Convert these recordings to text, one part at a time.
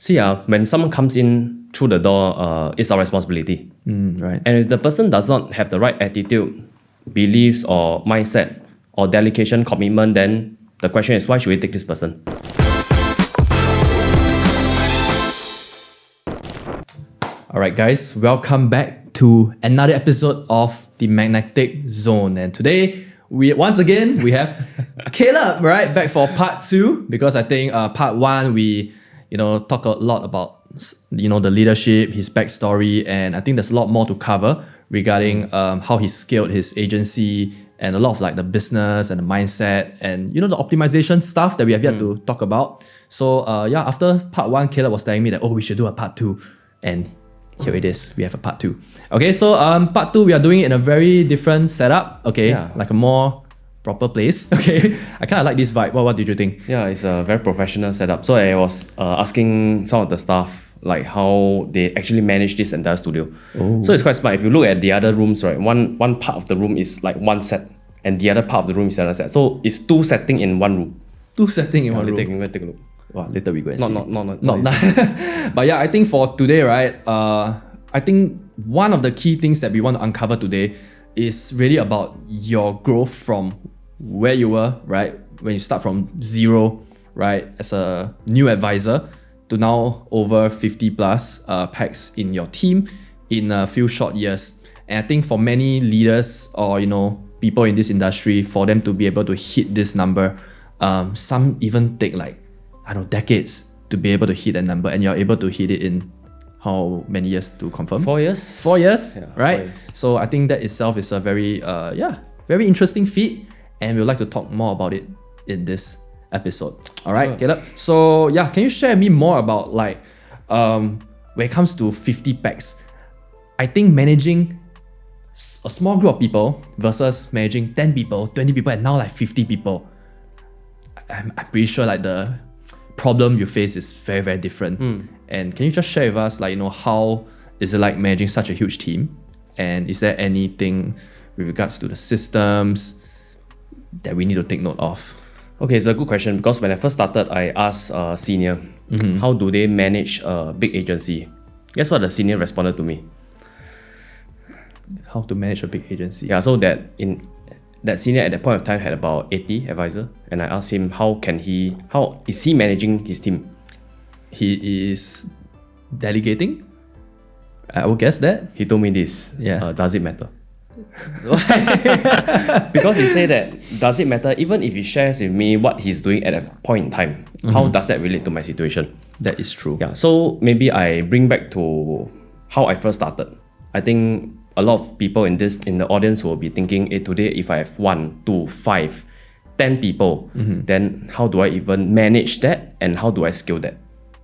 See, when someone comes in through the door, it's our responsibility. Right. And if the person does not have the right attitude, beliefs, or mindset, or delegation commitment, then the question is, why should we take this person? All right, guys, welcome back to another episode of the Magnetic Zone. And today, we have Caleb, right, back for part 2, because I think part 1 we talk a lot about the leadership, his backstory, and I think there's a lot more to cover regarding how he scaled his agency and a lot of like the business and the mindset and the optimization stuff that we have yet to talk about. So after part 1, Caleb was telling me that we should do a part 2, and here it is. We have a part 2. Okay, so part 2 we are doing it in a very different setup. Okay, like a more proper place. Okay, I kind of like this vibe. What did you think? Yeah, it's a very professional setup. So I was asking some of the staff like how they actually manage this entire studio. So it's quite smart. If you look at the other rooms, right, one part of the room is like one set, and the other part of the room is another set. So it's 2 settings in one room. 2 settings in one room. Take a look. Wow, later we go and see. Not. But yeah, I think for today, right, I think one of the key things that we want to uncover today is really about your growth from where you were, right, when you start from 0, right, as a new advisor to now over 50 plus packs in your team in a few short years. And I think for many leaders or people in this industry, for them to be able to hit this number, some even take like decades to be able to hit that number, and you're able to hit it in how many years to confirm? 4 years. 4 years, yeah, right? 4 years. So I think that itself is a very very interesting feat, and we'd like to talk more about it in this episode. All right, Caleb. So can you share me more about like when it comes to 50 packs? I think managing a small group of people versus managing 10 people, 20 people, and now like 50 people. I'm pretty sure like the problem you face is very, very different. And can you just share with us like how is it like managing such a huge team, and is there anything with regards to the systems that we need to take note of? Okay, it's a good question, because when I first started, I asked senior how do they manage a big agency. Guess what the senior responded to me? How to manage a big agency? Yeah, so that senior at that point of time had about 80 advisors, and I asked him how is he managing his team? He is delegating, I would guess that. He told me this. Does it matter? Why? Because he said that, does it matter? Even if he shares with me what he's doing at a point in time, how does that relate to my situation? That is true. Yeah, so maybe I bring back to how I first started. I think a lot of people in the audience will be thinking, today if I have 1, 2, 5, 10 people, then how do I even manage that, and how do I scale that?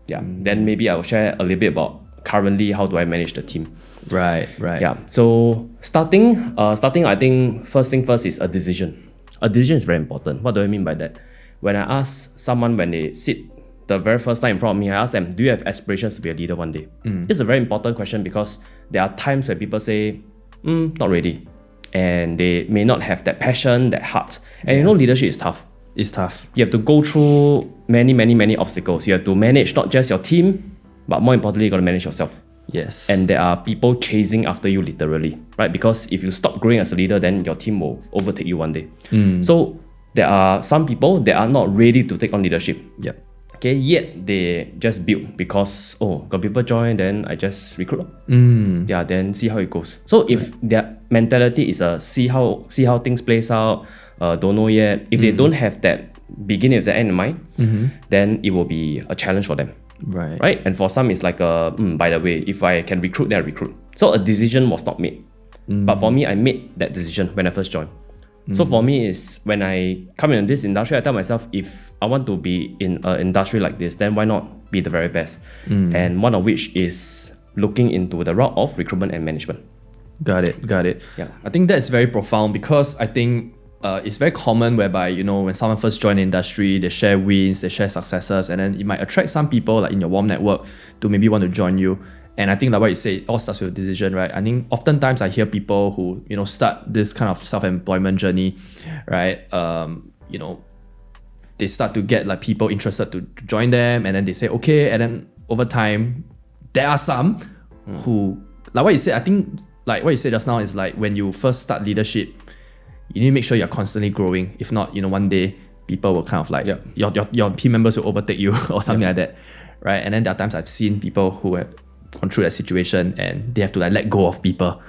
Then maybe I'll share a little bit about currently how do I manage the team. Right. Yeah. So starting, I think first thing first is a decision. A decision is very important. What do I mean by that? When I ask someone when they sit the very first time in front of me, I ask them, do you have aspirations to be a leader one day? It's a very important question, because there are times where people say, not ready. And they may not have that passion, that heart. And leadership is tough. It's tough. You have to go through many obstacles. You have to manage not just your team, but more importantly, you got to manage yourself. Yes. And there are people chasing after you literally, right? Because if you stop growing as a leader, then your team will overtake you one day. So there are some people that are not ready to take on leadership. Yep. Okay, yet they just build because got people join, then I just recruit. Then see how it goes. So if their mentality is see how things plays out, don't know yet. If they don't have that beginning of the end in mind, then it will be a challenge for them. Right. And for some, it's like by the way, if I can recruit, then I recruit. So a decision was not made. But for me, I made that decision when I first joined. So for me, is when I come in this industry, I tell myself, if I want to be in an industry like this, then why not be the very best? And one of which is looking into the route of recruitment and management. Got it. Yeah. I think that's very profound, because I think it's very common whereby, when someone first join the industry, they share wins, they share successes, and then it might attract some people like in your warm network to maybe want to join you. And I think like what you say, it all starts with a decision, right? I think oftentimes I hear people who, start this kind of self-employment journey, right? They start to get like people interested to join them, and then they say, okay, and then over time, there are some who, like what you said, I think like what you said just now is like when you first start leadership, you need to make sure you're constantly growing. If not, one day people will kind of like, your team members will overtake you or something like that, right? And then there are times I've seen people who have gone through that situation and they have to like let go of people,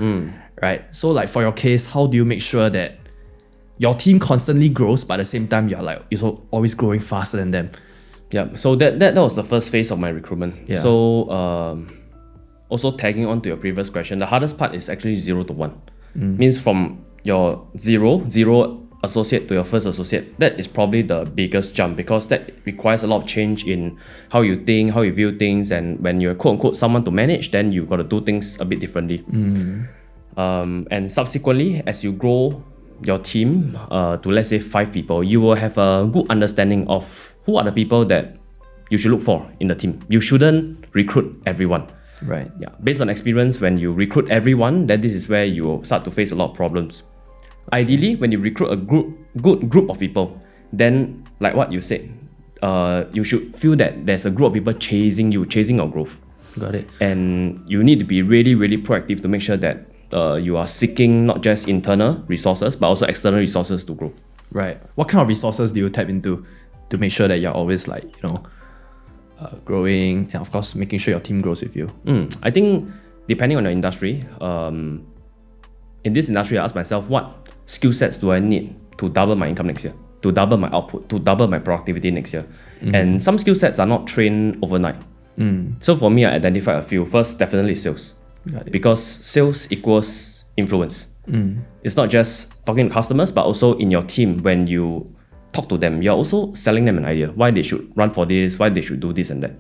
right? So like for your case, how do you make sure that your team constantly grows, but at the same time you're always growing faster than them? Yeah, so that was the first phase of my recruitment. Yeah. So also tagging on to your previous question, the hardest part is actually 0 to 1. Means from your zero associate to your first associate, that is probably the biggest jump, because that requires a lot of change in how you think, how you view things, and when you're quote unquote someone to manage, then you've got to do things a bit differently. And subsequently, as you grow your team to let's say 5 people, you will have a good understanding of who are the people that you should look for in the team. You shouldn't recruit everyone. Right. Yeah. Based on experience, when you recruit everyone, then this is where you will start to face a lot of problems. Ideally, when you recruit a good group of people, then like what you said, you should feel that there's a group of people chasing your growth. Got it. And you need to be really, really proactive to make sure that you are seeking not just internal resources, but also external resources to grow. Right. What kind of resources do you tap into to make sure that you're always like, growing, and of course making sure your team grows with you? I think depending on your industry, in this industry, I ask myself, what skill sets do I need to double my income next year, to double my output, to double my productivity next year? And some skill sets are not trained overnight. So for me, I identified a few. First, definitely sales. Because sales equals influence. It's not just talking to customers, but also in your team. When you talk to them, you're also selling them an idea, why they should run for this, why they should do this and that.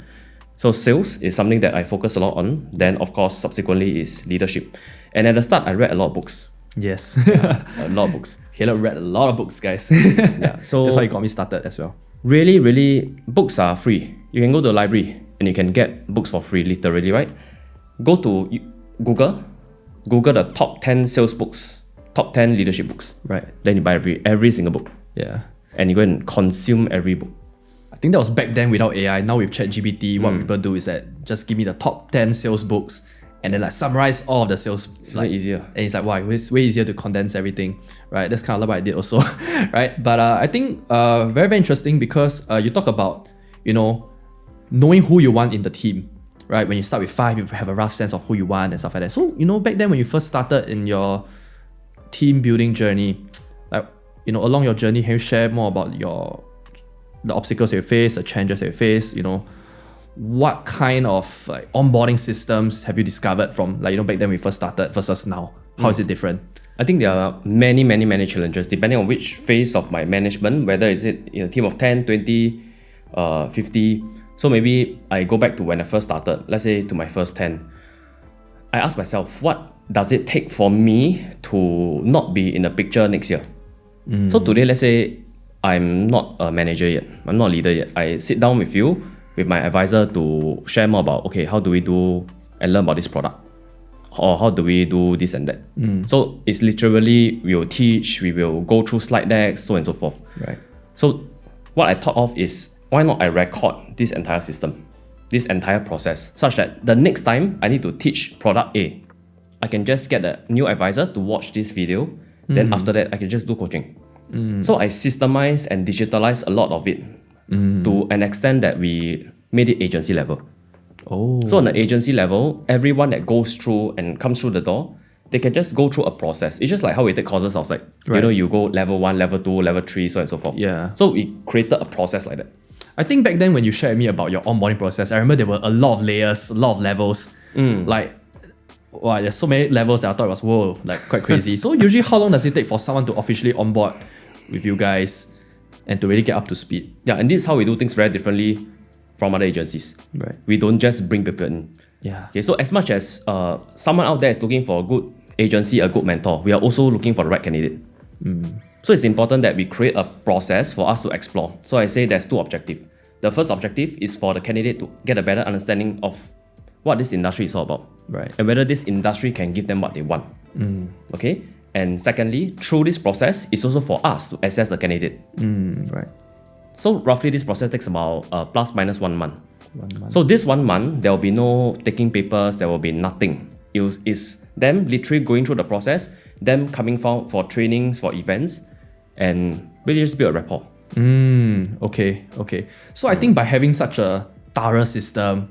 So sales is something that I focus a lot on. Then of course, subsequently is leadership. And at the start, I read a lot of books. Yes. A lot of books. Caleb read a lot of books, guys. Yeah, so that's how you got me started as well. Really, books are free. You can go to the library and you can get books for free, literally, right? Go to Google the top 10 sales books, top 10 leadership books. Right. Then you buy every single book. Yeah. And you go and consume every book. I think that was back then without AI. Now with ChatGPT, what people do is that just give me the top 10 sales books and then like summarize all of the sales. It's way easier. And it's like, wow, it's way easier to condense everything, right? That's kind of what I did also, right? But I think very, very interesting because you talk about, knowing who you want in the team, right? When you start with 5, you have a rough sense of who you want and stuff like that. So, back then when you first started in your team building journey, like, along your journey, can you share more about the obstacles you face, the challenges you face, what kind of like onboarding systems have you discovered from back then when we first started versus now? How is it different? I think there are many challenges depending on which phase of my management, whether is it in a team of 10, 20, 50. So maybe I go back to when I first started, let's say to my first 10. I ask myself, what does it take for me to not be in the picture next year? So today, let's say I'm not a manager yet, I'm not a leader yet. I sit down with you, with my advisor to share more about, okay, how do we do and learn about this product? Or how do we do this and that? So it's literally, we will teach, we will go through slide decks, so on and so forth. Right. So what I thought of is, why not I record this entire system, this entire process, such that the next time I need to teach product A, I can just get a new advisor to watch this video. Then after that, I can just do coaching. So I systemize and digitalize a lot of it to an extent that we made it agency level. So on the agency level, everyone that goes through and comes through the door, they can just go through a process. It's just like how we take courses outside. Right. You go level 1, level 2, level 3, so on and so forth. Yeah. So we created a process like that. I think back then when you shared with me about your onboarding process, I remember there were a lot of layers, a lot of levels. Wow, there's so many levels that I thought it was, quite crazy. So usually how long does it take for someone to officially onboard with you guys and to really get up to speed? Yeah, and this is how we do things very differently from other agencies. Right. We don't just bring people in. Yeah. Okay, so as much as someone out there is looking for a good agency, a good mentor, we are also looking for the right candidate. So it's important that we create a process for us to explore. So I say there's 2 objectives. The first objective is for the candidate to get a better understanding of what this industry is all about. Right. And whether this industry can give them what they want. Okay? And secondly, through this process, it's also for us to assess the candidate. Right. So roughly this process takes about plus minus 1 month. 1 month. So this 1 month, there will be no taking papers, there will be nothing. It's them literally going through the process, them coming for trainings, for events, and really just build a rapport. Okay. So I think by having such a thorough system,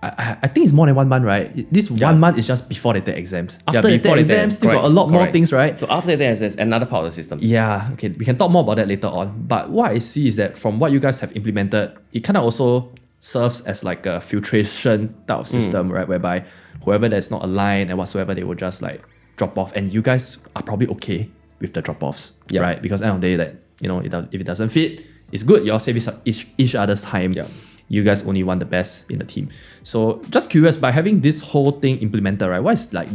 I think it's more than 1 month, right? This 1 month is just before they take exams. After they take exams, still got a lot more things, right? So after they take exams, another part of the system. Yeah, okay. We can talk more about that later on. But what I see is that from what you guys have implemented, it kind of also serves as like a filtration type of system, right? Whereby whoever that's not aligned and whatsoever, they will just like drop off. And you guys are probably okay with the drop-offs, right? Because at the end of the day, that if it doesn't fit, it's good. You all save each other's time. Yeah. You guys only want the best in the team. So just curious, by having this whole thing implemented, right? What is like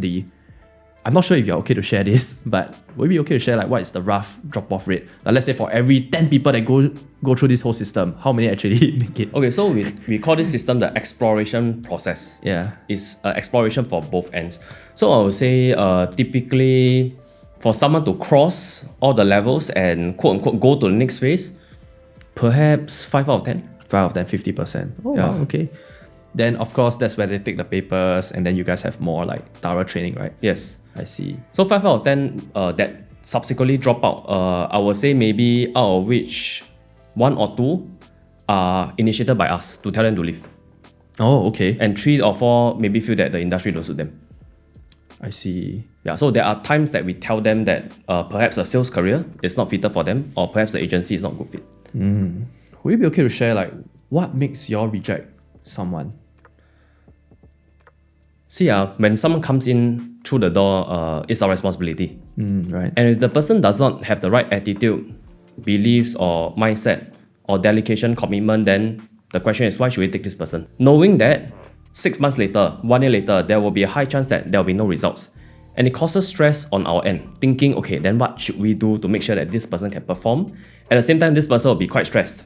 I'm not sure if you're okay to share this, but would it be okay to share like what is the rough drop-off rate? Like let's say for every 10 people that go through this whole system, how many actually make it? Okay, so we call this system the exploration process. Yeah. It's exploration for both ends. So I would say typically for someone to cross all the levels and quote unquote go to the next phase, perhaps 5 out of 10. 5 out of 10, 50%. Oh, Yeah. wow, okay. Then of course that's where they take the papers and then you guys have more like thorough training, right? Yes. I see. So 5 out of 10 that subsequently drop out, I would say maybe out of which 1 or 2 are initiated by us to tell them to leave. Oh, okay. And 3 or 4 maybe feel that the industry don't suit them. I see. Yeah, so there are times that we tell them that perhaps a sales career is not fitted for them, or perhaps the agency is not good fit. Would it be okay to share like what makes you all reject someone? See, when someone comes in through the door, it's our responsibility. Right. And if the person does not have the right attitude, beliefs, or mindset, or dedication, commitment, then the question is, why should we take this person? Knowing that 6 months later, 1 year later, there will be a high chance that there will be no results. And it causes stress on our end, thinking, okay, then what should we do to make sure that this person can perform? At the same time, this person will be quite stressed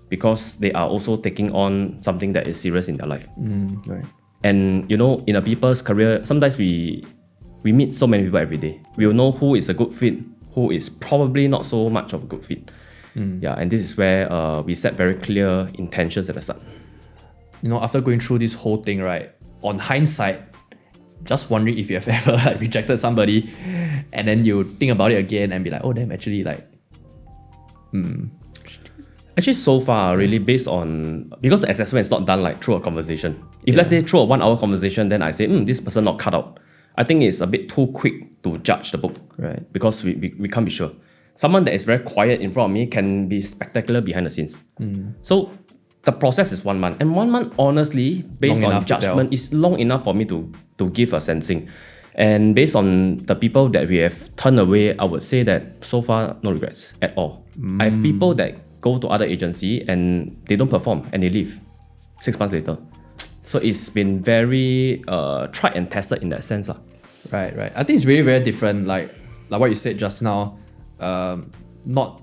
because they are also taking on something that is serious in their life. Right. And in a people's career, sometimes we meet so many people every day. We will know who is a good fit, who is probably not so much of a good fit. Yeah, and this is where we set very clear intentions at the start. After going through this whole thing, right? On hindsight, just wondering if you have ever like rejected somebody, and then you think about it again and be like, oh damn, actually like, Actually, so far, really based on, because the assessment is not done like through a conversation. If let's say through a 1 hour conversation, then I say, this person not cut out. I think it's a bit too quick to judge the book. Right. Because we can't be sure. Someone that is very quiet in front of me can be spectacular behind the scenes. So the process is 1 month. And 1 month, honestly, based on judgment, is long enough for me to give a sensing. And based on the people that we have turned away, I would say that so far, no regrets at all. I have people that go to other agency and they don't perform and they leave 6 months later. So it's been very tried and tested in that sense. Right. I think it's very, very different. Like what you said just now, not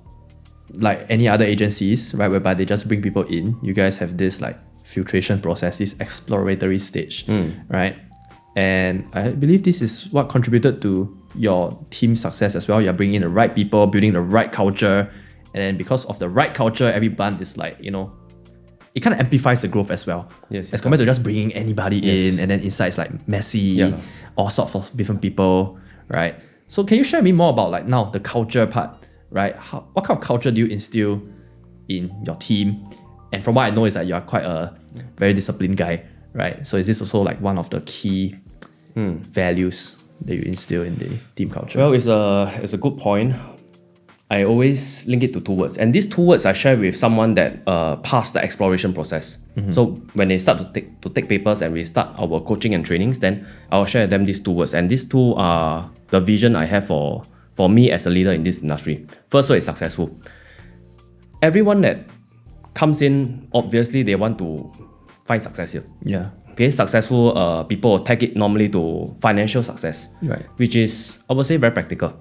like any other agencies, right? Whereby they just bring people in. You guys have this like filtration process, this exploratory stage, right? And I believe this is what contributed to your team success as well. You're bringing in the right people, building the right culture. And then because of the right culture, every month is like, it kind of amplifies the growth as well. Yes. As compared to just bringing anybody in and then inside it's like messy, all sorts of different people, right? So can you share with me more about like now the culture part, right? What kind of culture do you instill in your team? And from what I know is that you are quite a very disciplined guy, right? So is this also like one of the key values that you instill in the team culture? Well, it's a good point. I always link it to 2 words. And these 2 words I share with someone that passed the exploration process. So when they start to take papers and we start our coaching and trainings, then I'll share with them these 2 words. And these 2 are the vision I have for me as a leader in this industry. First word is successful. Everyone that comes in, obviously they want to find success here. Yeah. Okay, successful people tag it normally to financial success, Right. which is, I would say, very practical.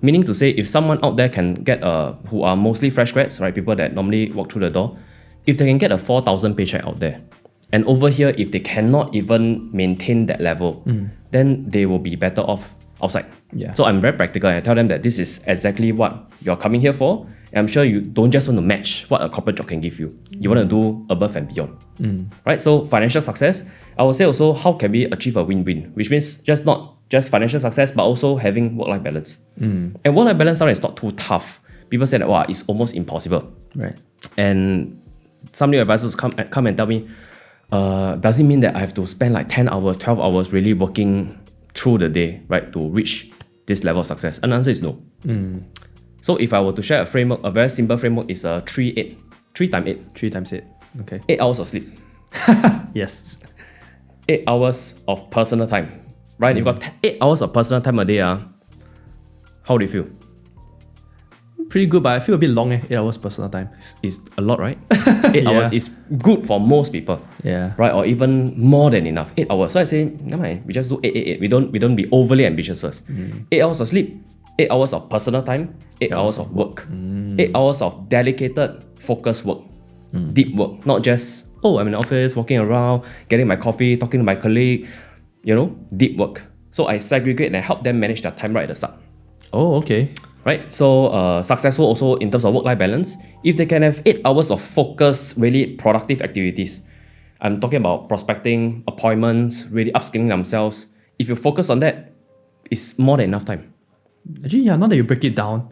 Meaning to say, if someone out there can get who are mostly fresh grads, right, people that normally walk through the door, if they can get a 4,000 paycheck out there, and over here, if they cannot even maintain that level, then they will be better off outside. Yeah. So I'm very practical and I tell them that this is exactly what you're coming here for. And I'm sure you don't just want to match what a corporate job can give you. You want to do above and beyond. Right? So financial success, I would say also how can we achieve a win-win, which means not just financial success, but also having work-life balance. And work-life balance sometimes is not too tough. People say that, wow, it's almost impossible. Right. And some new advisors come and tell me, does it mean that I have to spend like 10 hours, 12 hours really working through the day, right, to reach this level of success? And the answer is no. So if I were to share a framework, a very simple framework is a 3-8. 3 times 8. 3 times 8. Okay. 8 hours of sleep. Yes. 8 hours of personal time. Right? You've got 8 hours of personal time a day. How do you feel? Pretty good, but I feel a bit long. 8 hours personal time. It's a lot, right? 8 hours is good for most people. Yeah. Right? Or even more than enough. 8 hours. So I say, never mind, we just do 8. We don't be overly ambitious first. 8 hours of sleep, 8 hours of personal time, 8 hours of work. 8 hours of dedicated, focused work. Deep work. Not just, I'm in the office, walking around, getting my coffee, talking to my colleague. Deep work. So I segregate and I help them manage their time right at the start. Oh, okay. Right? So successful also in terms of work-life balance. If they can have 8 hours of focused, really productive activities, I'm talking about prospecting, appointments, really upskilling themselves. If you focus on that, it's more than enough time. Actually, yeah, now that you break it down,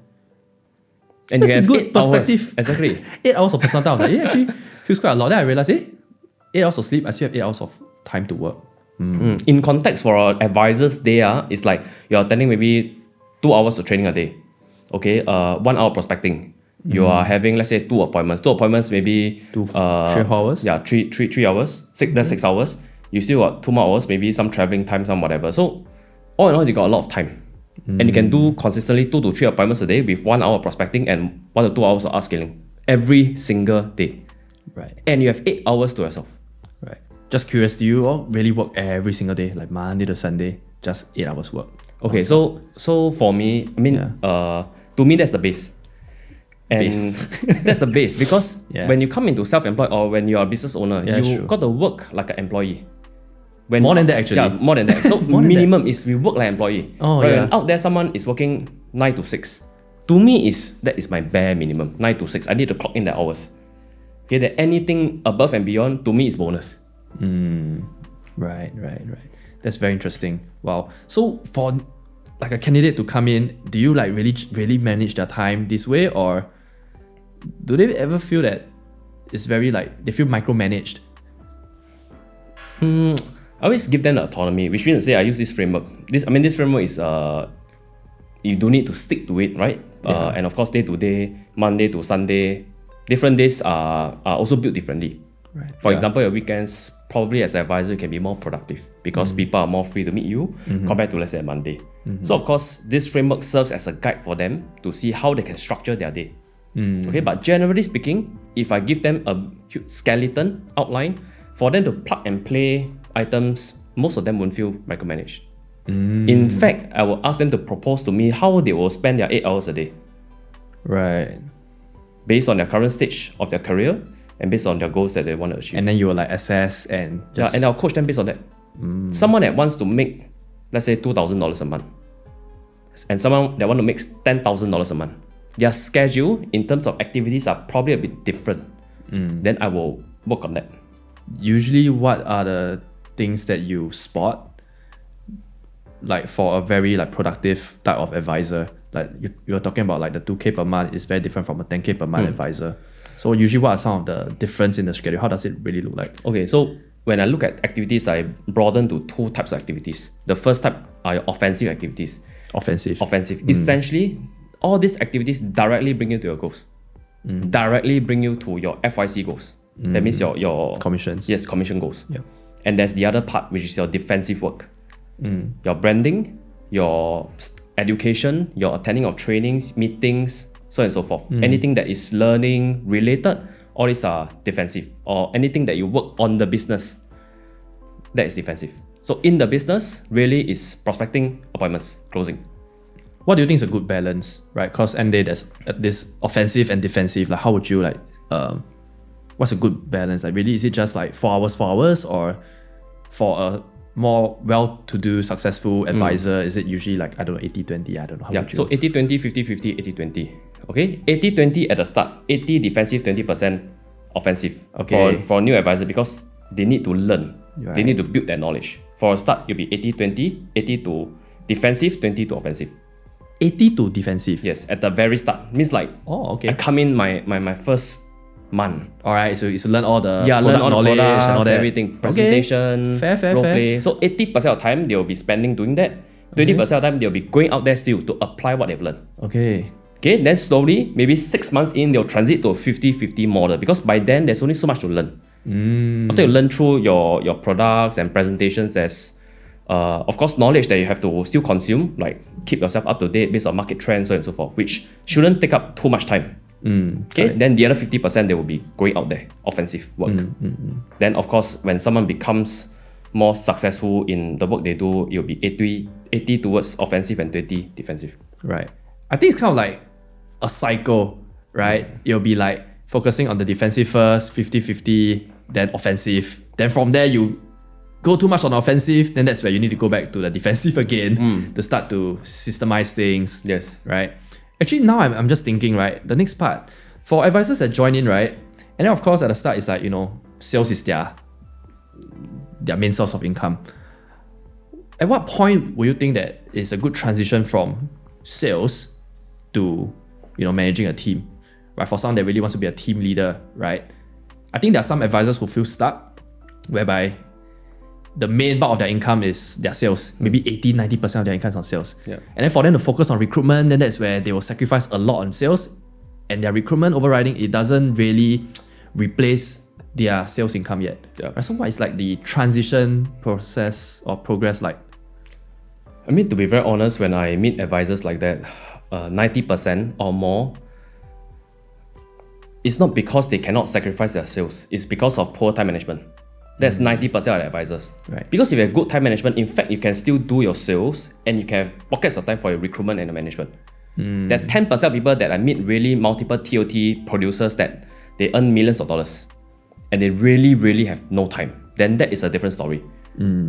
And that's you a have good 8 hours. perspective. Exactly. 8 hours of personal time. I was like, actually feels quite a lot. Then I realized, 8 hours of sleep, I still have 8 hours of time to work. In context for our advisors, it's like you're attending maybe 2 hours of training a day. Okay, 1 hour prospecting. You are having, let's say, 2 appointments. 2 appointments, maybe 3 hours. Yeah, 3 hours. That's 6 hours. You still got 2 more hours, maybe some traveling time, some whatever. So all in all, you got a lot of time. And you can do consistently 2 to 3 appointments a day with 1 hour prospecting and 1 to 2 hours of upskilling every single day. Right. And you have 8 hours to yourself. Right. Just curious, do you all really work every single day, like Monday to Sunday, just 8 hours work? Okay, so for me, I mean, to me, that's the base. And that's the base because when you come into self-employed or when you're a business owner, you got to work like an employee. More than that, actually. Yeah, more than that. So minimum is we work like an employee. When out there someone is working 9 to 6. To me, that is my bare minimum, 9 to 6. I need to clock in the hours. Okay, that anything above and beyond, to me, is bonus. Right. That's very interesting. Wow. So for like a candidate to come in, do you like really manage their time this way, or do they ever feel that it's very like they feel micromanaged? I always give them the autonomy, which means to say I use this framework. This framework is you don't need to stick to it, right? And of course, day to day, Monday to Sunday, different days are also built differently. Right. For example, your weekends, probably as an advisor, you can be more productive because people are more free to meet you compared to, let's say, a Monday. So, of course, this framework serves as a guide for them to see how they can structure their day. Okay, but generally speaking, if I give them a skeleton outline, for them to plug and play items, most of them won't feel micromanaged. In fact, I will ask them to propose to me how they will spend their 8 hours a day. Right. Based on their current stage of their career and based on their goals that they want to achieve. And then you will like assess and just... and I'll coach them based on that. Someone that wants to make, let's say, $2,000 a month, and someone that want to make $10,000 a month, their schedule in terms of activities are probably a bit different. Then I will work on that. Usually, what are the things that you spot, like for a very like productive type of advisor? Like you're talking about like the 2K per month is very different from a 10K per month advisor. So usually, what are some of the difference in the schedule? How does it really look like? Okay, so when I look at activities, I broaden to 2 types of activities. The first type are offensive activities. Offensive. Essentially, all these activities directly bring you to your goals. Directly bring you to your FYC goals. That means your commissions. Yes, commission goals. Yeah. And there's the other part, which is your defensive work. Your branding, your education, your attending of trainings, meetings, so on and so forth. Anything that is learning related, all these are defensive. Or anything that you work on the business, that is defensive. So in the business, really is prospecting, appointments, closing. What do you think is a good balance, right? Because and there's this offensive and defensive. Like, how would you like? What's a good balance? Like, really, is it just like 4 hours, or for a more well-to-do, successful advisor, is it usually like, I don't know, 80-20? I don't know. How would you? So 80-20, 50-50, 80-20. Okay? 80-20 at the start. 80 defensive, 20% offensive. Okay. For a new advisor, because they need to learn. Right. They need to build that knowledge. For a start, you'll be 80-20, 80 to defensive, 20 to offensive. 80 to defensive? Yes, at the very start. Means like, I come in my first month. Alright, so you learn all the learn all knowledge the products, and all that. everything. Presentation, Fair. role play. So 80% of time, they'll be spending doing that. 20% of time, they'll be going out there still to apply what they've learned. Okay, then slowly, maybe 6 months in, they'll transit to a 50-50 model because by then, there's only so much to learn. After you learn through your products and presentations, there's of course knowledge that you have to still consume, like keep yourself up to date based on market trends, so on and so forth, which shouldn't take up too much time. Then the other 50% they will be going out there, offensive work. Then of course, when someone becomes more successful in the work they do, it'll be 80 towards offensive and 20 defensive. Right. I think it's kind of like a cycle, right? It'll be like focusing on the defensive first, 50-50, then offensive. Then from there, you go too much on offensive, then that's where you need to go back to the defensive again to start to systemize things. Yes. Right? Actually, now I'm just thinking, right? The next part, for advisors that join in, right? And then of course, at the start, it's like, sales is their main source of income. At what point will you think that it's a good transition from sales to, managing a team? Right? For someone that really wants to be a team leader, right? I think there are some advisors who feel stuck, whereby the main bulk of their income is their sales. Maybe 80-90% of their income is on sales. Yeah. And then for them to focus on recruitment, then that's where they will sacrifice a lot on sales. And their recruitment overriding, it doesn't really replace their sales income yet. Yeah. Right? So what is like the transition process or progress like? I mean, to be very honest, when I meet advisors like that, 90% or more, it's not because they cannot sacrifice their sales. It's because of poor time management. That's 90% of the advisors. Right. Because if you have good time management, in fact, you can still do your sales and you can have pockets of time for your recruitment and the management. There are 10% of people that I meet really multiple TOT producers that they earn millions of dollars and they really, really have no time. Then that is a different story.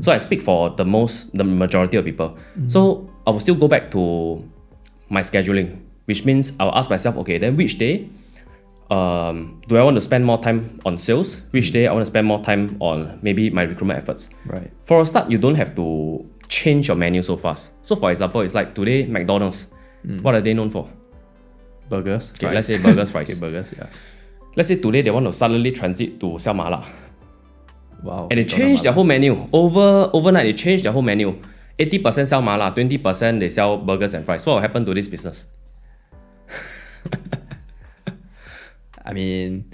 So I speak for the majority of people. So I will still go back to my scheduling, which means I'll ask myself, okay, then which day do I want to spend more time on sales? Which day I want to spend more time on maybe my recruitment efforts? Right. For a start, you don't have to change your menu so fast. So for example, it's like today, McDonald's. What are they known for? Burgers, Okay, fries. let's say burgers, fries. Okay, burgers, yeah. Let's say today they want to suddenly transit to sell mala. Wow. And they change their whole menu. Overnight, they change their whole menu. 80% sell mala, 20% they sell burgers and fries. What will happen to this business? I mean,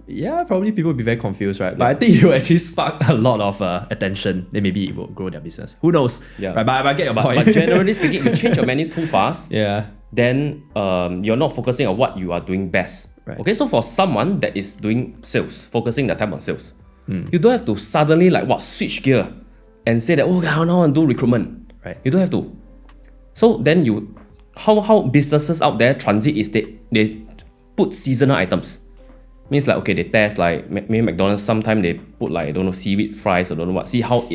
yeah, probably people will be very confused, right? But I think you actually spark a lot of attention. Then maybe it will grow their business. Who knows? Yeah. Right, but I get your point. But generally speaking, if you change your menu too fast, yeah. then you're not focusing on what you are doing best. Right. Okay, so for someone that is doing sales, focusing their time on sales, you don't have to suddenly switch gear and say that, oh, I now want to do recruitment. Right. You don't have to. So then how businesses out there transit is they put seasonal items. Means like, okay, they test like maybe McDonald's, sometimes they put like, I don't know, seaweed fries or don't know what, see how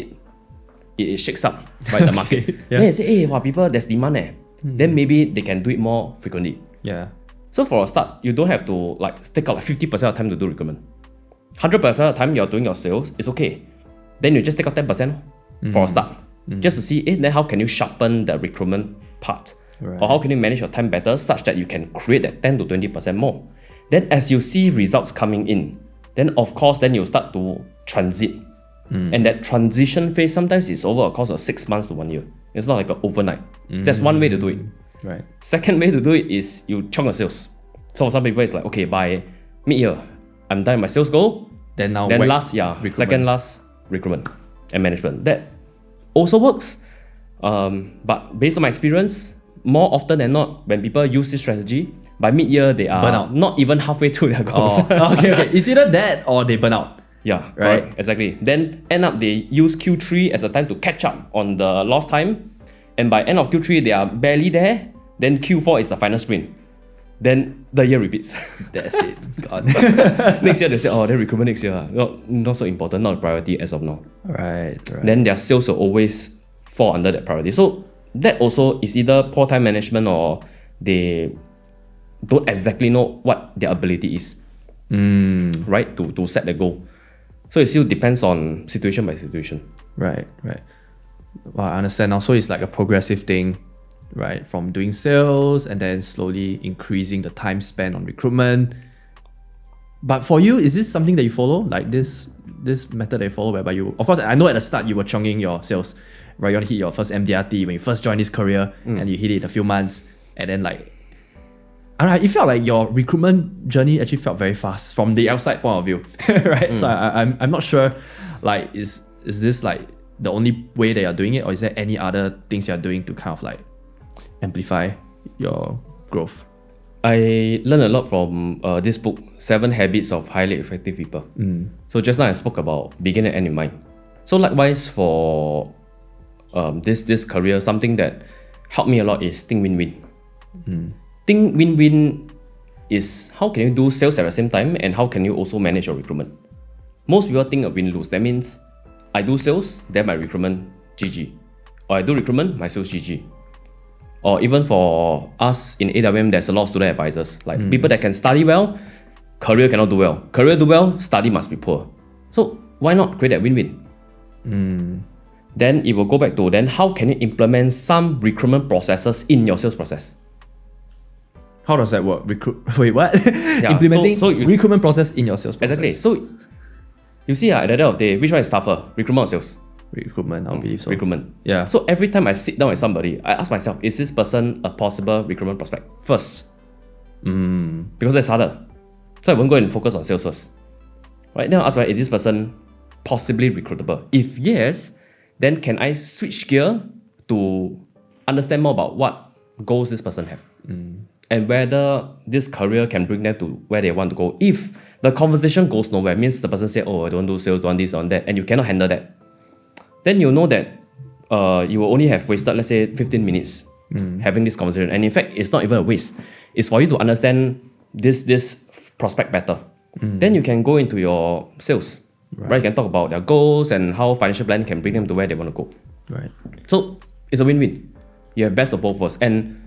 it shakes up by the market. Okay, yeah. Then they say, hey, wow, people, there's demand. Then maybe they can do it more frequently. Yeah. So for a start, you don't have to take out 50% of the time to do recruitment. 100% of the time you're doing your sales, it's okay. Then you just take out 10% for a start. Just to see, then how can you sharpen the recruitment part? Right. Or how can you manage your time better such that you can create that 10 to 20% more? Then as you see results coming in, then of course, then you start to transit. And that transition phase sometimes is over a course of 6 months to 1 year. It's not like an overnight. That's one way to do it. Right. Second way to do it is you chunk your sales. So some people it's like, okay, by mid-year, I'm done with my sales goal. Then Second last recruitment and management. That also works. But based on my experience, more often than not, when people use this strategy, by mid-year they are Burnout. not even halfway through their goals. Okay. It's either that or they burn out. Yeah, Right. correct, exactly. Then end up they use Q3 as a time to catch up on the lost time. And by end of Q3, they are barely there. Then Q4 is the final sprint. Then the year repeats. That's it. God. Next year they say, oh, then recruitment next year. Not so important, not a priority as of now. Right. Then their sales will always fall under that priority. So that also is either poor time management or they don't exactly know what their ability is. Right? To set the goal. So it still depends on situation by situation. Right. Well, I understand now. So it's like a progressive thing, right? From doing sales and then slowly increasing the time spent on recruitment. But for you, is this something that you follow? Like this method that you follow whereby you, of course, I know at the start you were chonging your sales, right? You want to hit your first MDRT when you first joined this career and you hit it in a few months. And then like, I don't know, it felt like your recruitment journey actually felt very fast from the outside point of view, right? So I'm not sure, like, is this like the only way that you're doing it, or is there any other things you're doing to kind of like amplify your growth? I learned a lot from this book, 7 Habits of Highly Effective People. So just now I spoke about beginner and end in mind. So likewise for this career, something that helped me a lot is think win-win. Think win-win is how can you do sales at the same time and how can you also manage your recruitment. Most people think of win-lose. That means I do sales, then my recruitment GG. Or I do recruitment, my sales GG. Or even for us in AWM, there's a lot of student advisors. Like people that can study well, career cannot do well. Career do well, study must be poor. So why not create that win-win? Then it will go back to then how can you implement some recruitment processes in your sales process? How does that work? Wait, what? Yeah, Implementing so you, recruitment process in your sales process. exactly. So you see, at the end of the day, which one is tougher? Recruitment or sales? Recruitment, I believe so. Recruitment. Yeah. So every time I sit down with somebody, I ask myself, is this person a possible recruitment prospect first? Because that's harder. So I won't go and focus on sales first. Right now, I ask, is this person possibly recruitable? If yes, then can I switch gear to understand more about what goals this person have? And whether this career can bring them to where they want to go. If the conversation goes nowhere, means the person say, oh, I don't do sales, don't this, on that, and you cannot handle that, then you know that you will only have wasted, let's say, 15 minutes having this conversation. And in fact, it's not even a waste. It's for you to understand this prospect better. Then you can go into your sales. Right? You can talk about their goals and how financial planning can bring them to where they want to go. Right. So it's a win-win. You have best of both worlds. And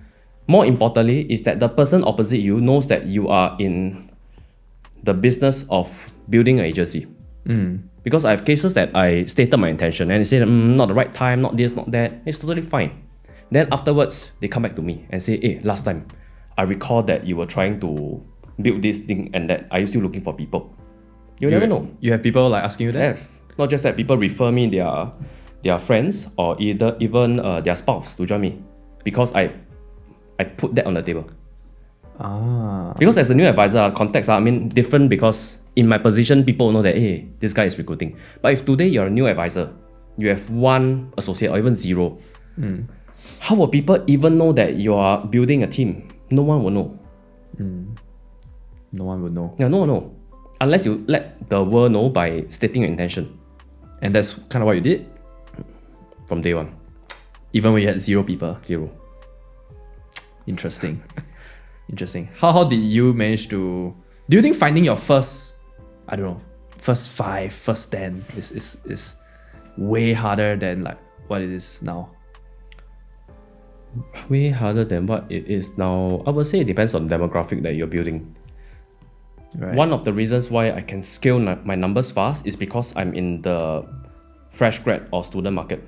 more importantly is that the person opposite you knows that you are in the business of building an agency. Because I have cases that I stated my intention and they say, not the right time, not this, not that. It's totally fine. Then afterwards, they come back to me and say, hey, last time, I recall that you were trying to build this thing and that. Are you still looking for people? You never know. You have people like asking you that? Have. Not just that, people refer me their friends or even their spouse to join me because I put that on the table. Because as a new advisor, context, I mean different because in my position, people know that, hey, this guy is recruiting. But if today you're a new advisor, you have 1 associate or even 0, how will people even know that you are building a team? No one will know. No one would know. Yeah, no one will know. Unless you let the world know by stating your intention. And that's kind of what you did? From day one. Even when you had 0 people? 0. Interesting. How did you manage to... Do you think finding your first, I don't know, first 5, first 10 is way harder than like what it is now? Way harder than what it is now. I would say it depends on the demographic that you're building. Right. One of the reasons why I can scale my numbers fast is because I'm in the fresh grad or student market.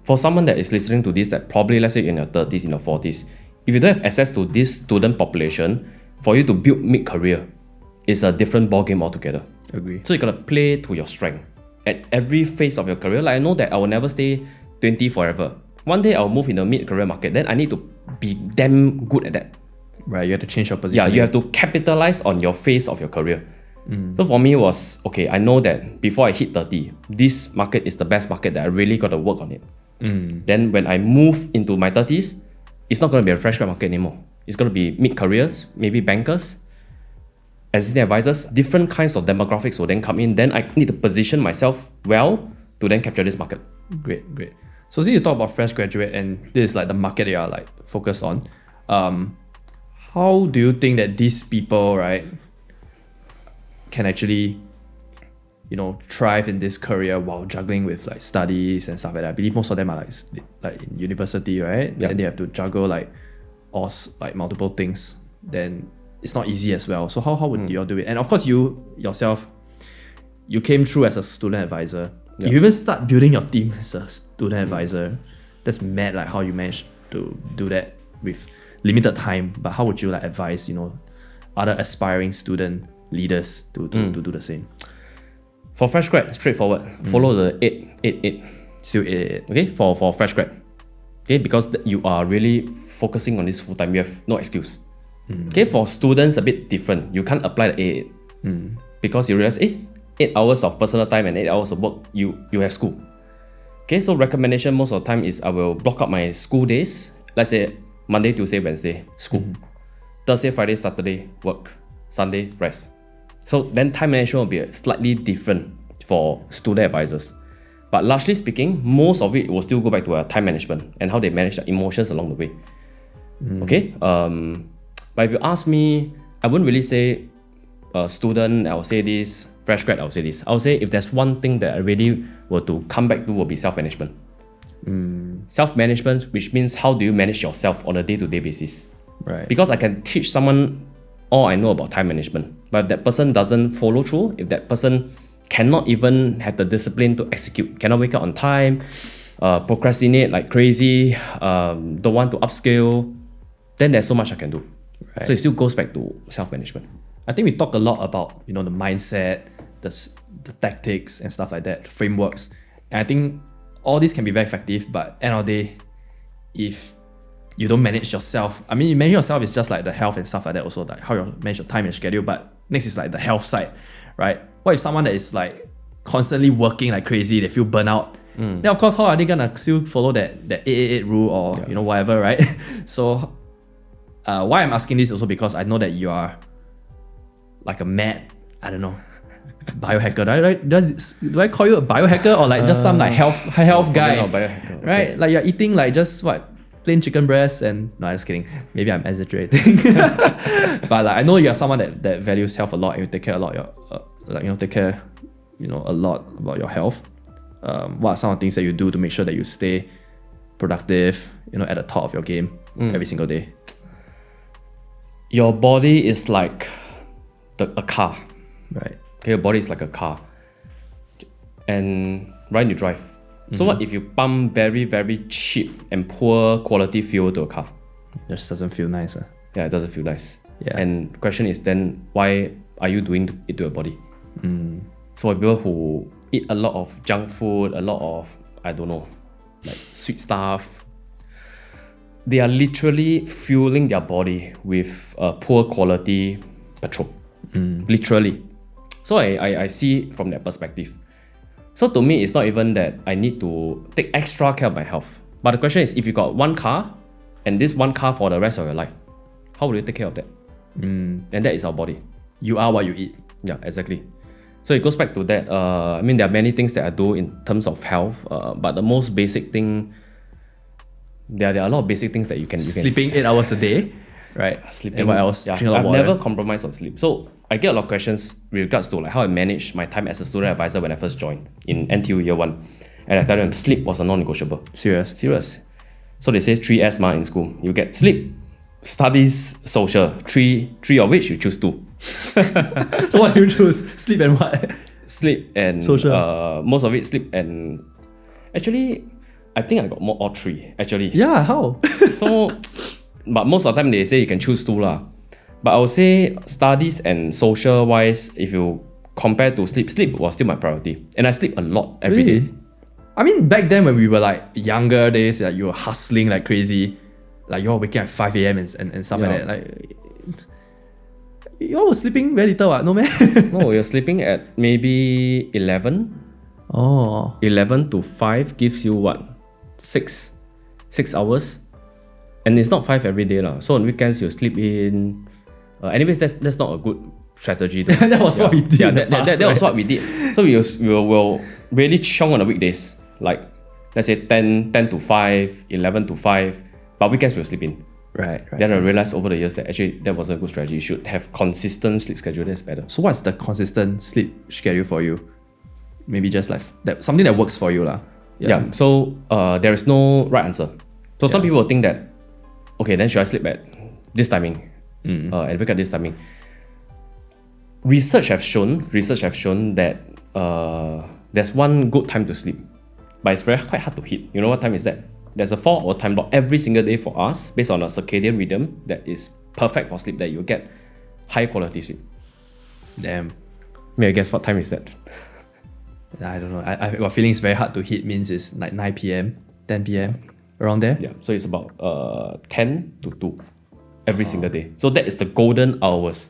For someone that is listening to this, that probably, let's say in your 30s, in your 40s, if you don't have access to this student population, for you to build mid-career is a different ballgame altogether. Agree. So you gotta play to your strength at every phase of your career. Like I know that I will never stay 20 forever. One day I'll move in the mid-career market. Then I need to be damn good at that. Right, you have to change your position. Yeah, you have to capitalize on your phase of your career. So for me was, okay, I know that before I hit 30, this market is the best market that I really got to work on it. Then when I move into my 30s, it's not going to be a fresh grad market anymore. It's going to be mid-careers, maybe bankers, assistant advisors, different kinds of demographics will then come in. Then I need to position myself well to then capture this market. Great. So since you talk about fresh graduate and this is like the market that you are like focused on, how do you think that these people, right, can actually, thrive in this career while juggling with like studies and stuff like that? I believe most of them are like in university, right? Yeah. And they have to juggle like like multiple things. Then it's not easy as well. So how would you all do it? And of course, you yourself, you came through as a student advisor. Yeah. You even start building your team as a student advisor. That's mad, like how you managed to do that with limited time. But how would you like advise, other aspiring student leaders to do the same? For fresh grad, straightforward. Follow the 8-8-8. Still 8. Okay, for fresh grad. Okay, because you are really focusing on this full time. You have no excuse. Okay, for students, a bit different. You can't apply the 8-8. Because you realize, 8 hours of personal time and 8 hours of work, you have school. Okay, so recommendation most of the time is I will block up my school days. Let's say Monday, Tuesday, Wednesday, school. Thursday, Friday, Saturday, work. Sunday, rest. So then time management will be slightly different for student advisors. But largely speaking, most of it will still go back to time management and how they manage their emotions along the way. Okay? But if you ask me, I wouldn't really say student, I'll say this, fresh grad, I'll say this. I'll say if there's one thing that I really were to come back to will be self-management. Self-management, which means how do you manage yourself on a day-to-day basis. Right. Because I can teach someone all I know about time management, but if that person doesn't follow through, if that person cannot even have the discipline to execute, cannot wake up on time, procrastinate like crazy, don't want to upskill, then there's so much I can do. Right. So it still goes back to self-management. I think we talk a lot about, the mindset, the tactics and stuff like that, frameworks. And I think all this can be very effective, but end of the day, if you don't manage yourself, you manage yourself is just like the health and stuff like that also, like how you manage your time and schedule, but next is like the health side, right? What if someone that is like constantly working like crazy, they feel burnout, then of course, how are they gonna still follow that 8-8-8 rule or, whatever, right? So why I'm asking this also because I know that you are like a mad, I don't know, biohacker. Do I call you a biohacker or like just some like health guy? Biohacker. Right? Okay. Like you're eating like just what? Plain chicken breast and no, I'm just kidding. Maybe I'm exaggerating. But like, I know you're someone that values health a lot and you take care a lot a lot about your health. What are some of the things that you do to make sure that you stay productive, at the top of your game every single day? Your body is like a car. Right. Okay, your body is like a car. And you drive. So what if you pump very, very cheap and poor quality fuel to a car? It just doesn't feel nice. Yeah, it doesn't feel nice. Yeah. And the question is then, why are you doing it to your body? So people who eat a lot of junk food, a lot of, I don't know, like sweet stuff, they are literally fueling their body with poor quality petrol. Literally. So I see from that perspective. So to me, it's not even that I need to take extra care of my health. But the question is, if you got one car, and this one car for the rest of your life, how will you take care of that? And that is our body. You are what you eat. Yeah, exactly. So it goes back to that. There are many things that I do in terms of health, but the most basic thing, there are a lot of basic things that you can Sleeping 8 hours a day, right? Sleeping. And what else? Yeah, Drink a lot I've of water. never compromised on sleep. So I get a lot of questions with regards to like how I manage my time as a student advisor when I first joined in NTU year 1. And I tell them sleep was a non-negotiable. Serious. So they say 3S in school. You get sleep, studies, social. Three of which you choose 2. So what do you choose? Sleep and what? Sleep and social. Most of it sleep and actually I think I got more all 3 actually. Yeah, how? So but most of the time they say you can choose 2 lah. But I would say studies and social wise, if you compare to sleep was still my priority. And I sleep a lot every day. Back then when we were like younger days, like you were hustling like crazy. Like you're waking up at 5 a.m. and stuff like that. Like you all were sleeping very little, no man? No, you're sleeping at maybe 11. Oh. 11 to 5 gives you what? 6 hours. And it's not 5 every day lah. So on weekends you sleep in. Anyways, that's not a good strategy. That was what we did. Yeah, that was what we did. So we will really chiong on the weekdays. Like let's say 10 to 5, 11 to 5. But weekends we'll sleep in. Right. Then I realized over the years that actually that wasn't a good strategy. You should have consistent sleep schedule. That's better. So what's the consistent sleep schedule for you? Maybe just like that, something that works for you lah. Yeah. So there is no right answer. So some people will think that, okay, then should I sleep at this timing and wake up this timing? Research have shown that there's one good time to sleep, but it's quite hard to hit. You know what time is that? There's a 4-hour time block every single day for us based on a circadian rhythm that is perfect for sleep, that you get high quality sleep. Damn. May I guess what time is that? I don't know. I got feeling it's very hard to hit. Means it's like 9 p.m, 10 p.m, around there. Yeah, so it's about 10 to 2 every single day. So that is the golden hours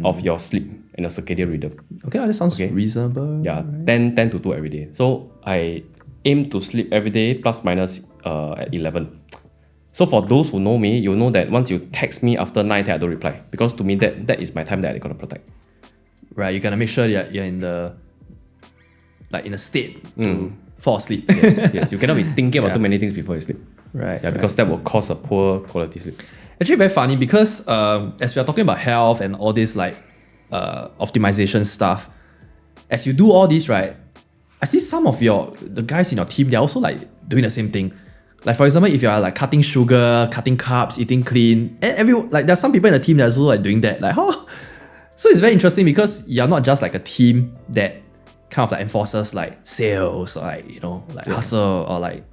of your sleep and your circadian rhythm. Okay, that sounds reasonable. Yeah, 10 to 2 every day. So I aim to sleep every day plus minus at 11. So for those who know me, you know that once you text me after 9, I don't reply, because to me that is my time that I gotta protect. Right, you gotta make sure you're in the in a state to fall asleep. Yes, you cannot be thinking about too many things before you sleep. Right. Yeah, because that will cause a poor quality sleep. Actually, very funny because as we are talking about health and all this optimization stuff, as you do all this, right, I see some of the guys in your team, they're also like doing the same thing. Like for example, if you are like cutting sugar, cutting carbs, eating clean, and there's some people in the team that are also like doing that. Like, so it's very interesting because you're not just like a team that kind of like enforces like sales or hustle or like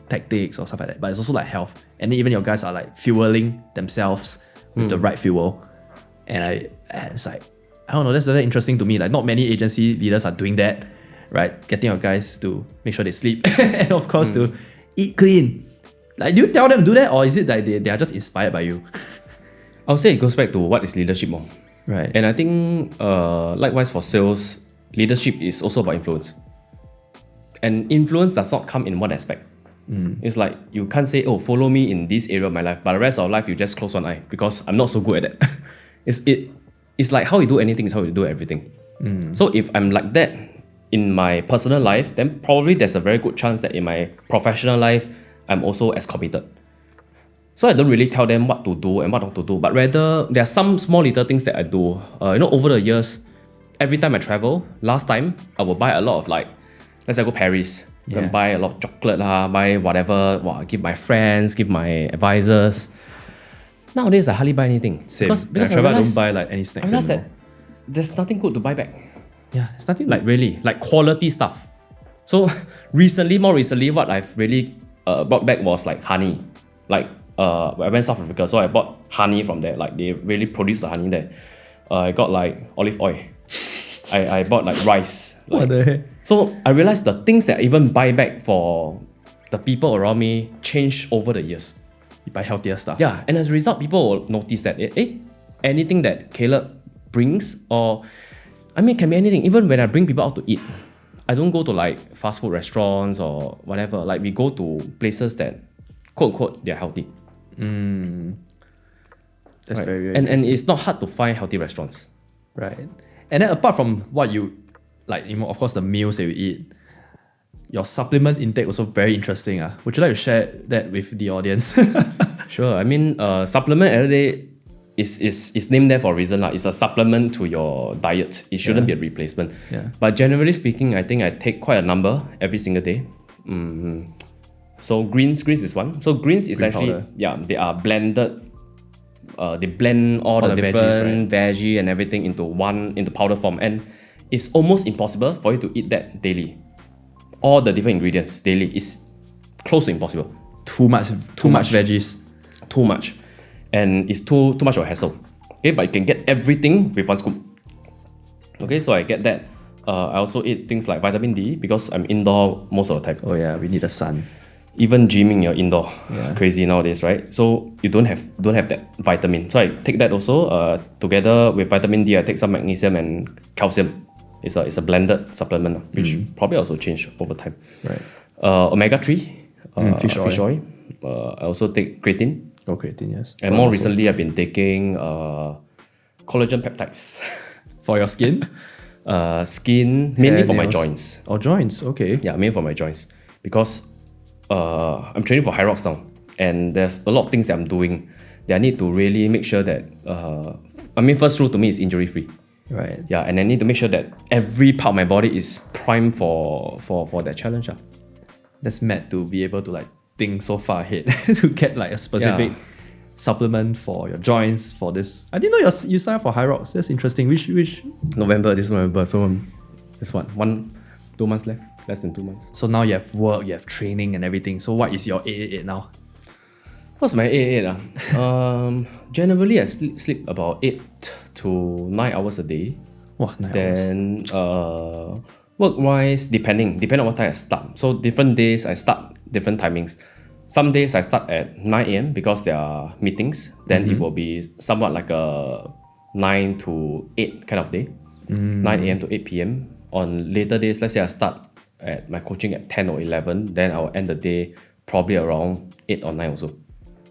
tactics or stuff like that. But it's also like health, and then even your guys are like fueling themselves with the right fuel. And it's like, I don't know, that's very interesting to me. Like not many agency leaders are doing that, right? Getting your guys to make sure they sleep and of course to eat clean. Like, do you tell them to do that, or is it like they are just inspired by you? I would say it goes back to what is leadership more. Right. And I think likewise for sales, leadership is also about influence. And influence does not come in one aspect. It's like you can't say, oh, follow me in this area of my life, but the rest of life you just close one eye because I'm not so good at that. It's like how you do anything is how you do everything. So if I'm like that in my personal life, then probably there's a very good chance that in my professional life, I'm also as committed. So I don't really tell them what to do and what not to do, but rather there are some small little things that I do. Over the years, every time I travel, last time I will buy a lot of let's say I go Paris, and buy a lot of chocolate, buy whatever, give my friends, give my advisors. Nowadays I hardly buy anything. Same. Because when I travel, I don't buy any snacks I realized anymore. that there's nothing good to buy back. Yeah, it's nothing Really, quality stuff. So more recently, what I've really brought back was honey. I went South Africa, so I bought honey from there. They really produce the honey there. I got olive oil. I bought rice. What the heck? So I realized the things that I even buy back for the people around me change over the years. You buy healthier stuff. Yeah, and as a result, people will notice that anything that Caleb brings, can be anything. Even when I bring people out to eat, I don't go to fast food restaurants or whatever. We go to places that, quote unquote, they're healthy. That's right. very and it's not hard to find healthy restaurants. Right. And then apart from what you of course the meals that you eat, your supplement intake also very interesting. Would you like to share that with the audience? Sure. Supplement every day is named there for a reason. It's a supplement to your diet. It shouldn't be a replacement. Yeah. But generally speaking, I think I take quite a number every single day. So greens is one. So greens is actually powder. They are blended. They blend all the different veggie and everything into powder form, and it's almost impossible for you to eat that daily. All the different ingredients daily is close to impossible. Too much veggies. Too much. And it's too much of a hassle. Okay, but you can get everything with one scoop. Okay, so I get that. I also eat things like vitamin D because I'm indoor most of the time. Oh yeah, we need the sun. Even gymming, you're indoor. Yeah. Crazy nowadays, right? So you don't have that vitamin. So I take that also. Together with vitamin D, I take some magnesium and calcium. It's a blended supplement, which probably also change over time. Right. Omega-3, fish oil. I also take creatine. Oh, creatine, yes. And more recently, I've been taking collagen peptides. For your skin? Skin, mainly for my nails. joints. Oh, joints, okay. Yeah, mainly for my joints. Because I'm training for high rocks now. and there's a lot of things that I'm doing that I need to really make sure that first rule to me is injury free. Right. Yeah, and I need to make sure that every part of my body is primed for that challenge. That's mad to be able to like think so far ahead to get like a specific supplement for your joints for this. I didn't know you signed up for High Rocks. That's interesting. Which this November. So this one, 2 months left. Less than 2 months. So now you have work, you have training and everything. So what is your 888 now? What's my 888? Generally I sleep about 8 to 9 hours a day. Wow, 9 hours. Then work-wise, depending on what time I start. So different days I start different timings. Some days I start at 9 a.m. because there are meetings. Then it will be somewhat like a 9 to 8 kind of day. 9 a.m. to 8 p.m. On later days, let's say I start at my coaching at 10 or 11, then I'll end the day probably around 8 or 9 also,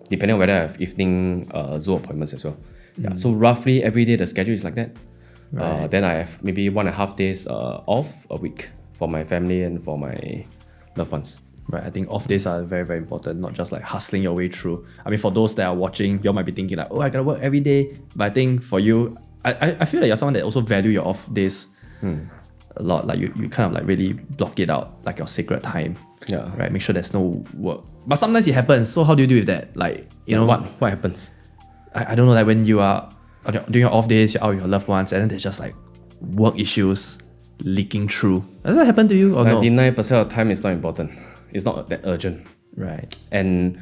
depending on whether I have evening Zoom appointments as well. Yeah, so roughly every day the schedule is like that. Right. Then I have maybe 1.5 days off a week for my family and for my loved ones. Right, I think off days are very, very important, not just like hustling your way through. I mean, for those that are watching, you all might be thinking like, oh, I gotta work every day. But I think for you, I feel like you're someone that also value your off days a lot. Like you kind of like really block it out, like your sacred time. Yeah. Right, make sure there's no work. But sometimes it happens. So how do you deal with that? Like, you know, what happens? I don't know, like when you are doing your off days, you're out with your loved ones, and then there's just like work issues leaking through. Does that happen to you or 99% of the time is not important. It's not that urgent. Right. And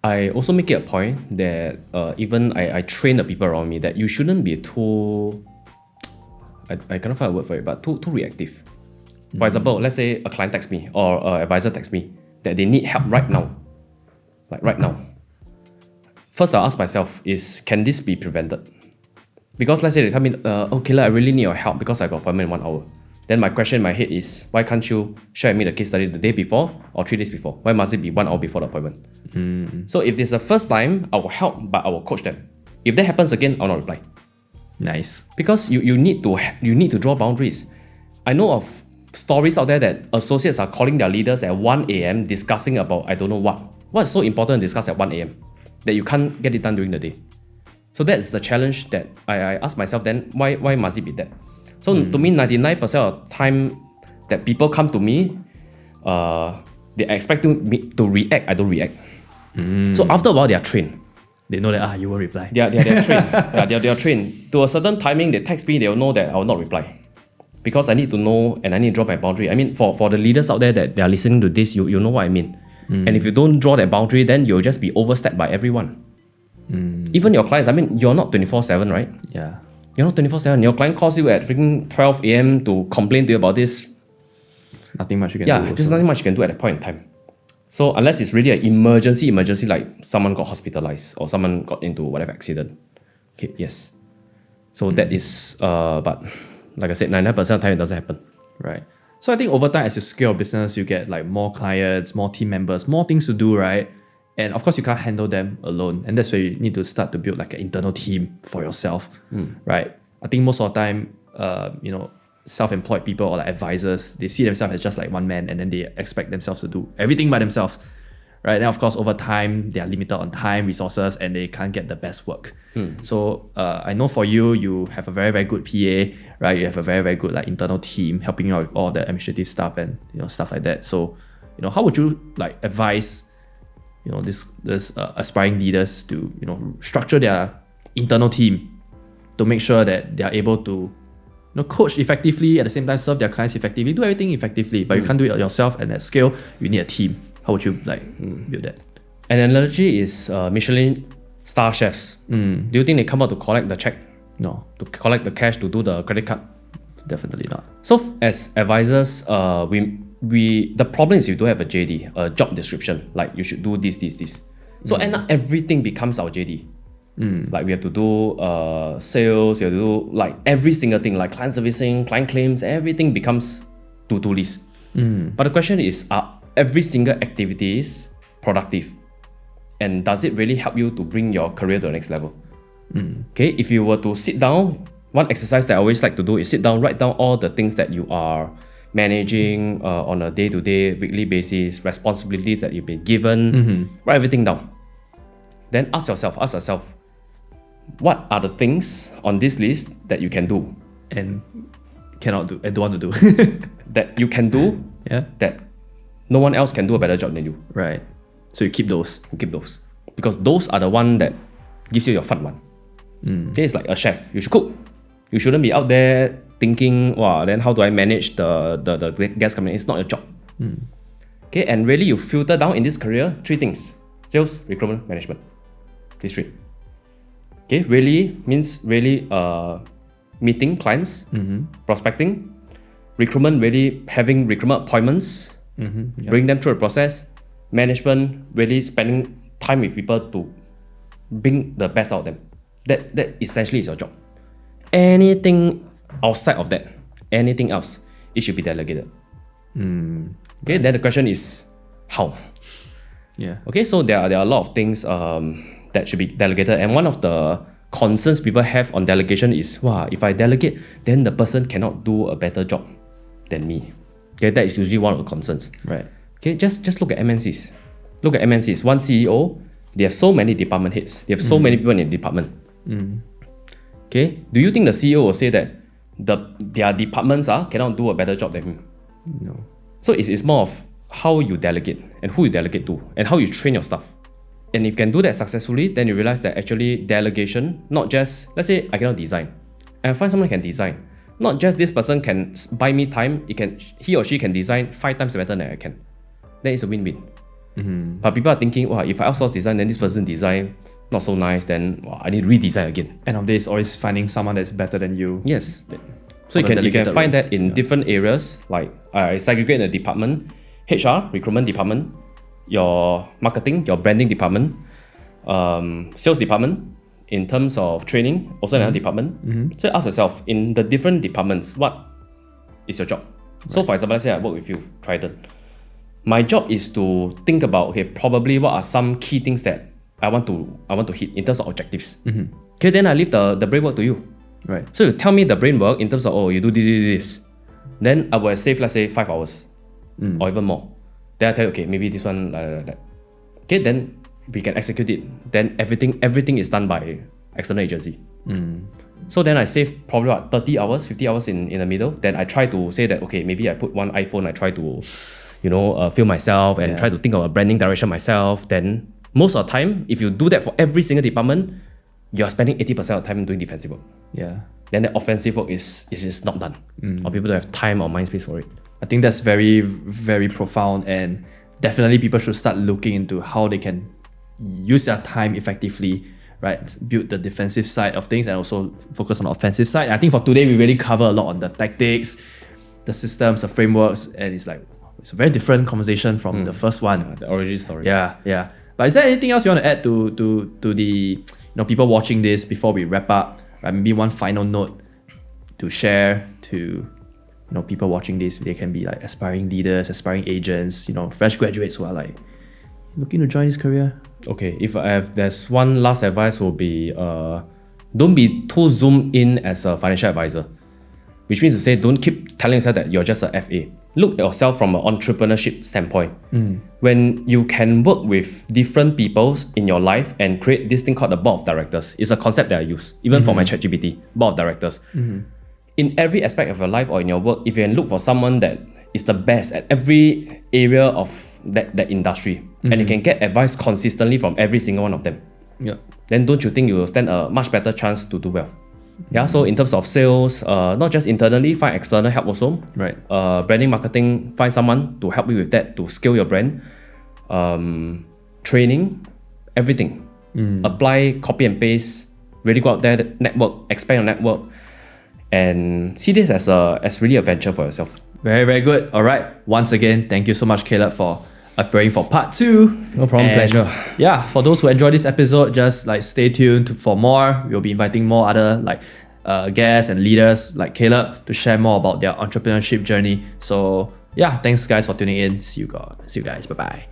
I also make it a point that even I train the people around me that you shouldn't be too, I cannot find a word for it, but too reactive. For example, let's say a client texts me or an advisor texts me that they need help right now. Like right now. First I'll ask myself can this be prevented? Because let's say they tell me, okay, I really need your help because I got an appointment in 1 hour. Then my question in my head is, why can't you share with me the case study the day before or 3 days before? Why must it be 1 hour before the appointment? So if it's the first time, I will help, but I will coach them. If that happens again, I'll not reply. Nice. Because you need to draw boundaries. I know of stories out there that associates are calling their leaders at 1 a.m. discussing about I don't know what. What's so important to discuss at 1 a.m. that you can't get it done during the day? So that's the challenge that I ask myself then, why must it be that? So to me, 99% of the time that people come to me, they expect me to react, I don't react. So after a while, they are trained. They know that you won't reply. They are trained. They are trained. To a certain timing, they text me, they will know that I will not reply. Because I need to know and I need to draw my boundary. I mean, for the leaders out there that they are listening to this, you know what I mean. And if you don't draw that boundary, then you'll just be overstepped by everyone. Even your clients, I mean, you're not 24/7, right? Yeah. You're not 24/7. Your client calls you at freaking 12 a.m. to complain to you about this. Nothing much you can do. Yeah, there's nothing much you can do at that point in time. So unless it's really an emergency like someone got hospitalized or someone got into whatever accident. Okay, yes. So that is, but like I said, 99% of the time it doesn't happen. Right. So I think over time, as you scale your business, you get like more clients, more team members, more things to do, right? And of course, you can't handle them alone. And that's where you need to start to build like an internal team for yourself, right? I think most of the time, self-employed people or like advisors, they see themselves as just like one man and then they expect themselves to do everything by themselves, right? And of course, over time, they are limited on time, resources, and they can't get the best work. So I know for you, you have a very, very good PA, right? You have a very, very good like internal team helping you out with all the administrative stuff and stuff like that. So, how would you like advise this aspiring leaders to structure their internal team to make sure that they are able to coach effectively, at the same time serve their clients effectively, do everything effectively, but you can't do it yourself, and at scale you need a team. How would you build that? An analogy is Michelin star chefs. Do you think they come out to collect the check? No. To collect the cash to do the credit card? Definitely not. So as advisors, the problem is you don't have a JD, a job description, like you should do this. So end up everything becomes our JD. Like we have to do sales, you have to do like every single thing, like client servicing, client claims, everything becomes to-do list. But the question is, are every single activities productive? And does it really help you to bring your career to the next level? Okay, if you were to sit down, one exercise that I always like to do is sit down, write down all the things that you are managing on a day-to-day, weekly basis, responsibilities that you've been given, write everything down. then ask yourself, what are the things on this list that you can do? And cannot do, and don't want to do. That you can do, that no one else can do a better job than you. Right. So you keep those. Keep those. Because those are the one that gives you your fun one. Okay, it's like a chef. You should cook. You shouldn't be out there thinking, wow, then how do I manage the guests coming in? It's not your job. Okay, and really you filter down in this career 3 things. Sales, recruitment, management. These 3. Okay, really means meeting clients, prospecting, recruitment, really having recruitment appointments, bring them through the process, management, really spending time with people to bring the best out of them. That essentially is your job. Anything outside of that, anything else, it should be delegated. Okay, then the question is how? Yeah. Okay, so there are a lot of things that should be delegated, and one of the concerns people have on delegation is, wow, if I delegate, then the person cannot do a better job than me. Okay, that is usually one of the concerns. Right. Okay, just look at MNCs. Look at MNCs. One CEO, they have so many department heads. They have so many people in the department. Okay, do you think the CEO will say that their departments cannot do a better job than him? No. So it's more of how you delegate and who you delegate to and how you train your staff. And if you can do that successfully, then you realize that actually delegation, not just, let's say I cannot design, and I find someone who can design. Not just this person can buy me time, he or she can design 5 times better than I can. Then it's a win-win. But people are thinking, wow, if I outsource design, then this person design not so nice, then I need to redesign again. End of the day is always finding someone that's better than you. Yes. So you can find that in different areas, like I segregate in the department, HR, recruitment department, your marketing, your branding department, sales department, in terms of training, also another department. So ask yourself, in the different departments, what is your job? So for example, let's say I work with you, Trident. My job is to think about, okay, probably what are some key things that I want to hit in terms of objectives. Okay, then I leave the brain work to you. Right. So you tell me the brain work in terms of, oh, you do this. Then I will save, let's say, 5 hours or even more. Then I tell you, okay, maybe this one, like that. Okay, then we can execute it. Then everything is done by external agency. So then I save probably 30 hours, 50 hours in the middle. Then I try to say that, okay, maybe I put one iPhone, I try to, film myself and try to think of a branding direction myself. Then most of the time, if you do that for every single department, you're spending 80% of the time doing defensive work. Yeah. Then the offensive work is just not done. Or people don't have time or mind space for it. I think that's very, very profound, and definitely people should start looking into how they can use their time effectively, right? Build the defensive side of things and also focus on the offensive side. I think for today, we really cover a lot on the tactics, the systems, the frameworks, and it's a very different conversation from the first one. The origin story. Yeah. But is there anything else you want to add to the people watching this before we wrap up? Right? Maybe one final note to share to people watching this. They can be like aspiring leaders, aspiring agents, fresh graduates who are like looking to join this career. Okay, there's one last advice will be, don't be too zoomed in as a financial advisor. Which means to say, don't keep telling yourself that you're just a FA. Look at yourself from an entrepreneurship standpoint. When you can work with different people in your life and create this thing called the board of directors, it's a concept that I use, even for my ChatGPT, board of directors. In every aspect of your life or in your work, if you can look for someone that is the best at every area of that industry, and you can get advice consistently from every single one of them, then don't you think you will stand a much better chance to do well? So in terms of sales, not just internally, find external help also. Right. Branding, marketing, find someone to help you with that, to scale your brand. Training, everything. Apply, copy and paste, really go out there, network, expand your network, and see this as really a venture for yourself. Very, very good. All right. Once again, thank you so much, Caleb, for appearing for part 2. No problem, pleasure. Yeah, for those who enjoy this episode, just stay tuned for more. We'll be inviting more other guests and leaders like Caleb to share more about their entrepreneurship journey. So yeah, thanks guys for tuning in. See you guys. Bye bye.